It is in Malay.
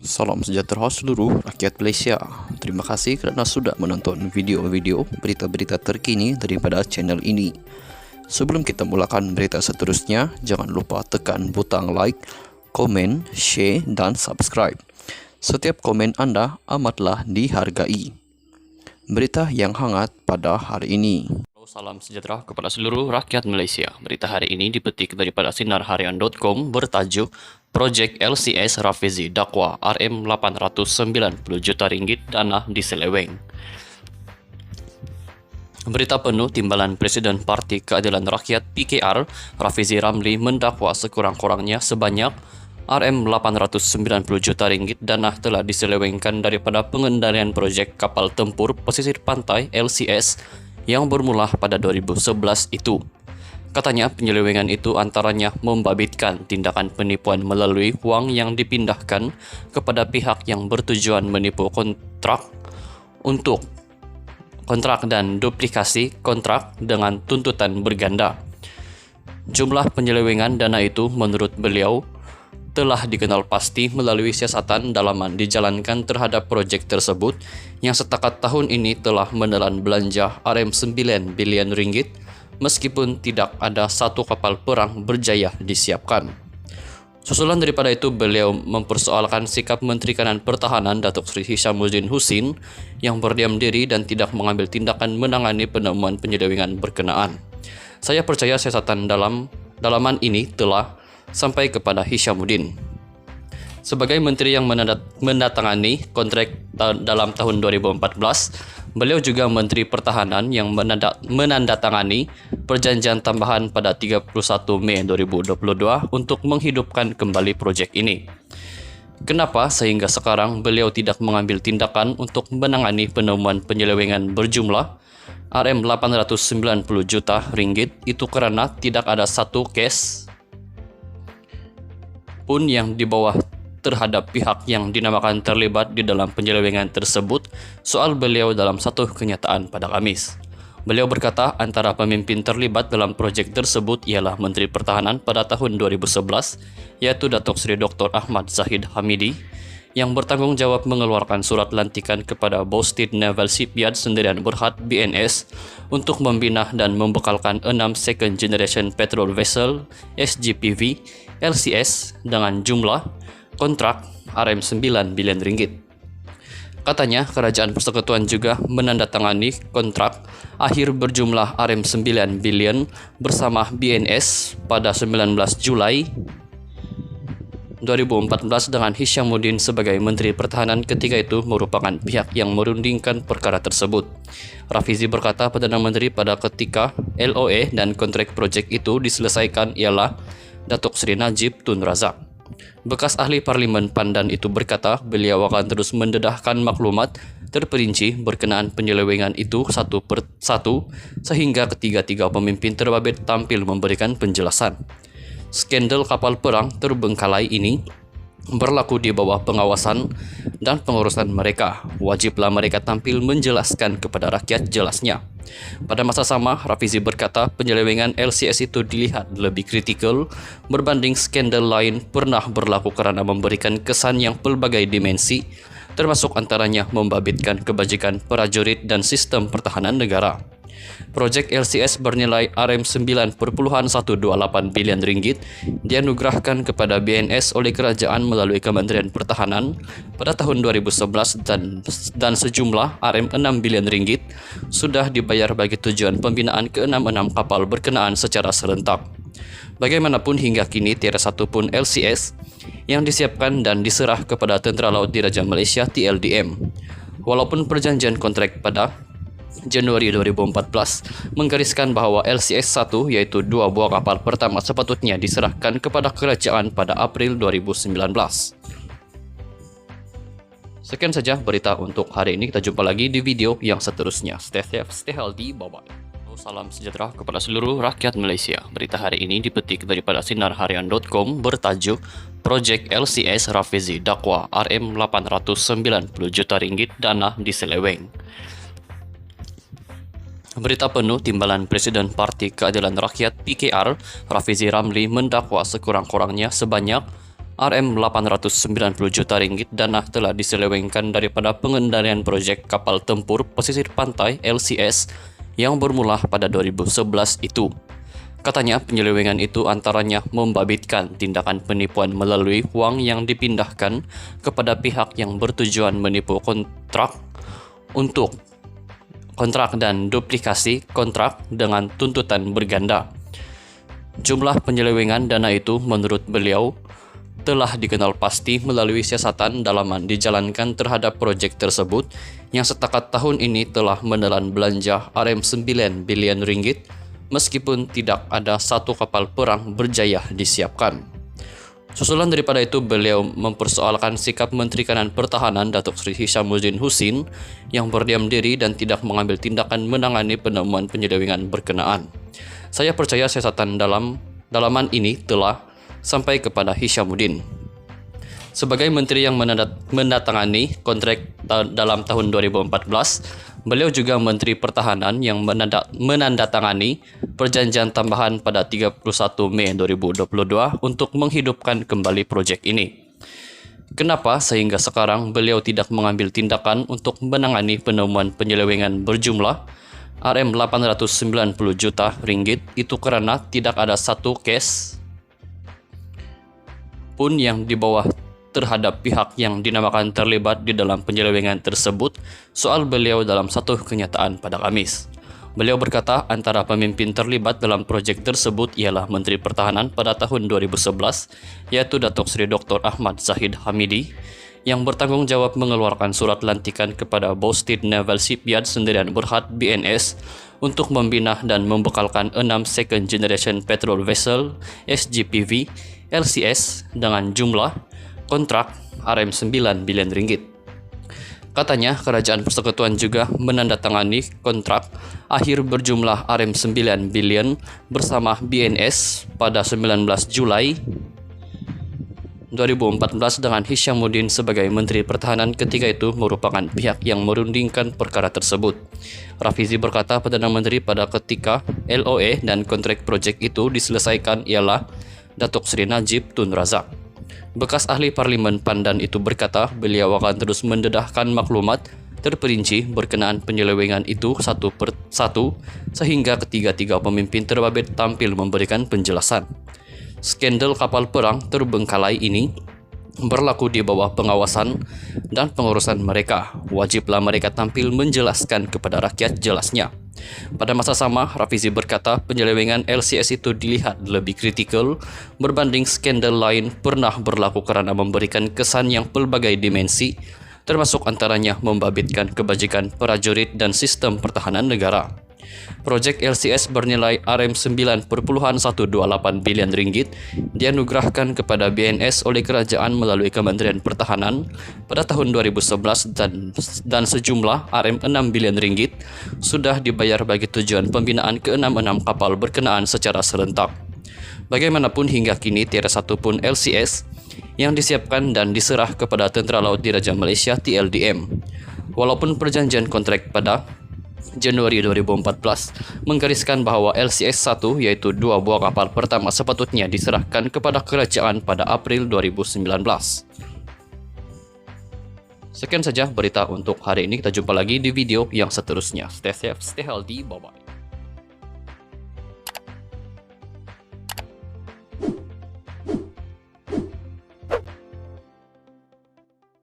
Salam sejahtera seluruh rakyat Malaysia. Terima kasih kerana sudah menonton video-video berita-berita terkini daripada channel ini. Sebelum kita mulakan berita seterusnya, jangan lupa tekan butang like, komen, share dan subscribe. Setiap komen anda amatlah dihargai. Berita yang hangat pada hari ini. Salam sejahtera kepada seluruh rakyat Malaysia. Berita hari ini dipetik daripada sinarharian.com bertajuk Projek LCS Rafizi dakwa RM890 juta ringgit dana diseleweng. Berita penuh timbalan Presiden Parti Keadilan Rakyat PKR Rafizi Ramli mendakwa sekurang-kurangnya sebanyak RM890 juta ringgit dana telah diselewengkan daripada pengendalian projek kapal tempur pesisir pantai LCS yang bermula pada 2011 itu. Katanya penyelewengan itu antaranya membabitkan tindakan penipuan melalui wang yang dipindahkan kepada pihak yang bertujuan menipu kontrak dan duplikasi kontrak dengan tuntutan berganda. Jumlah penyelewengan dana itu menurut beliau telah dikenal pasti melalui siasatan dalaman dijalankan terhadap projek tersebut yang setakat tahun ini telah menelan belanja RM9 bilion ringgit meskipun tidak ada satu kapal perang berjaya disiapkan. Susulan daripada itu, beliau mempersoalkan sikap Menteri Kanan Pertahanan Datuk Seri Hishamuddin Hussein yang berdiam diri dan tidak mengambil tindakan menangani penemuan penyelewengan berkenaan. Saya percaya siasatan dalaman ini telah sampai kepada Hishamuddin. Sebagai menteri yang menandatangani kontrak dalam tahun 2014, beliau juga Menteri Pertahanan yang menandatangani perjanjian tambahan pada 31 Mei 2022 untuk menghidupkan kembali projek ini. Kenapa sehingga sekarang beliau tidak mengambil tindakan untuk menangani penemuan penyelewengan berjumlah RM890 juta ringgit itu karena tidak ada satu kes pun yang dibawa terhadap pihak yang dinamakan terlibat di dalam penyelewengan tersebut, soal beliau dalam satu kenyataan pada Khamis. Beliau berkata antara pemimpin terlibat dalam projek tersebut ialah Menteri Pertahanan pada tahun 2011, yaitu Datuk Seri Dr. Ahmad Zahid Hamidi, yang bertanggung jawab mengeluarkan surat lantikan kepada Boston Naval Shipyard Sendirian Berhad BNS untuk membina dan membekalkan 6 Second Generation Petrol Vessel SGPV LCS dengan jumlah kontrak RM9 bilion ringgit. Katanya Kerajaan Persekutuan juga menandatangani kontrak akhir berjumlah RM9 bilion bersama BNS pada 19 Julai 2014 dengan Hishamuddin sebagai Menteri Pertahanan ketika itu merupakan pihak yang merundingkan perkara tersebut. Rafizi berkata Perdana Menteri pada ketika LOA dan kontrak projek itu diselesaikan ialah Datuk Seri Najib Tun Razak. Bekas ahli Parlimen Pandan itu berkata beliau akan terus mendedahkan maklumat terperinci berkenaan penyelewengan itu satu per satu sehingga ketiga-tiga pemimpin terbabit tampil memberikan penjelasan. Skandal kapal perang terbengkalai ini berlaku di bawah pengawasan dan pengurusan mereka. Wajiblah mereka tampil menjelaskan kepada rakyat jelasnya. Pada masa sama, Rafizi berkata penyelewengan LCS itu dilihat lebih kritikal berbanding skandal lain pernah berlaku karena memberikan kesan yang pelbagai dimensi, termasuk antaranya membabitkan kebajikan prajurit dan sistem pertahanan negara. Projek LCS bernilai RM9.128 bilion ringgit dianugerahkan kepada BNS oleh kerajaan melalui Kementerian Pertahanan pada tahun 2011 dan sejumlah RM6 bilion ringgit sudah dibayar bagi tujuan pembinaan ke-66 kapal berkenaan secara serentak. Bagaimanapun hingga kini tiada satu pun LCS yang disiapkan dan diserah kepada Tentera Laut Diraja Malaysia TLDM. Walaupun perjanjian kontrak pada Januari 2014 menggariskan bahawa LCS-1 yaitu 2 buah kapal pertama sepatutnya diserahkan kepada kerajaan pada April 2019. Sekian saja berita untuk hari ini. Kita jumpa lagi di video yang seterusnya. Stay safe, stay healthy, bye-bye. Salam sejahtera kepada seluruh rakyat Malaysia. Berita hari ini dipetik daripada sinarharian.com bertajuk Projek LCS Rafizi dakwa RM890 juta ringgit dana diseleweng. Berita penuh timbalan Presiden Parti Keadilan Rakyat PKR Rafizi Ramli mendakwa sekurang-kurangnya sebanyak Rp890 juta dana telah diselewengkan daripada pengendalian proyek kapal tempur pesisir pantai LCS yang bermula pada 2011 itu. Katanya penyelewengan itu antaranya membabitkan tindakan penipuan melalui uang yang dipindahkan kepada pihak yang bertujuan menipu kontrak dan duplikasi kontrak dengan tuntutan berganda. Jumlah penyelewengan dana itu menurut beliau telah dikenal pasti melalui siasatan dalaman dijalankan terhadap proyek tersebut yang setakat tahun ini telah menelan belanja Rp9 bilion meskipun tidak ada satu kapal perang berjaya disiapkan. Susulan daripada itu, beliau mempersoalkan sikap Menteri Kanan Pertahanan Datuk Seri Hishamuddin Hussein yang berdiam diri dan tidak mengambil tindakan menangani penemuan penyelewengan berkenaan. Saya percaya siasatan dalaman ini telah sampai kepada Hishamuddin. Sebagai menteri yang menandatangani kontrak dalam tahun 2014, beliau juga Menteri Pertahanan yang menandatangani perjanjian tambahan pada 31 Mei 2022 untuk menghidupkan kembali proyek ini. Kenapa sehingga sekarang beliau tidak mengambil tindakan untuk menangani penemuan penyelewengan berjumlah Rp890 juta itu karena tidak ada satu kes pun yang dibawa terhadap pihak yang dinamakan terlibat di dalam penyelewengan tersebut, soal beliau dalam satu kenyataan pada Kamis. Beliau berkata antara pemimpin terlibat dalam proyek tersebut ialah Menteri Pertahanan pada tahun 2011, yaitu Datuk Seri Dr. Ahmad Zahid Hamidi, yang bertanggung jawab mengeluarkan surat lantikan kepada Boston Naval Shipyard Sendirian Berhad BNS untuk membina dan membekalkan 6 Second Generation Patrol Vessel SGPV LCS dengan jumlah kontrak Rp9 bilion. Katanya Kerajaan Persekutuan juga menandatangani kontrak akhir berjumlah Rp9 bilion bersama BNS pada 19 Julai 2014 dengan Hishamuddin sebagai Menteri Pertahanan ketika itu merupakan pihak yang merundingkan perkara tersebut. Rafizi berkata Perdana Menteri pada ketika LOA dan kontrak proyek itu diselesaikan ialah Datuk Seri Najib Tun Razak. Bekas ahli Parlimen Pandan itu berkata beliau akan terus mendedahkan maklumat terperinci berkenaan penyelewengan itu satu per satu sehingga ketiga-tiga pemimpin terbabit tampil memberikan penjelasan. Skandal kapal perang terbengkalai ini berlaku di bawah pengawasan dan pengurusan mereka. Wajiblah mereka tampil menjelaskan kepada rakyat jelasnya. Pada masa sama, Rafizi berkata penyelewengan LCS itu dilihat lebih kritikal berbanding skandal lain pernah berlaku karena memberikan kesan yang pelbagai dimensi, termasuk antaranya membabitkan kebajikan prajurit dan sistem pertahanan negara. Proyek LCS bernilai Rp9.128 bilion dianugerahkan kepada BNS oleh kerajaan melalui Kementerian Pertahanan pada tahun 2011 dan sejumlah Rp6 bilion sudah dibayar bagi tujuan pembinaan ke-66 kapal berkenaan secara serentak. Bagaimanapun hingga kini tiada satu pun LCS yang disiapkan dan diserah kepada Tentera Laut Diraja Malaysia TLDM. Walaupun perjanjian kontrak pada Januari 2014 menggariskan bahawa LCS-1 yaitu 2 buah kapal pertama sepatutnya diserahkan kepada kerajaan pada April 2019. Sekian saja berita untuk hari ini. Kita jumpa lagi di video yang seterusnya. Stay safe, stay healthy, bye-bye.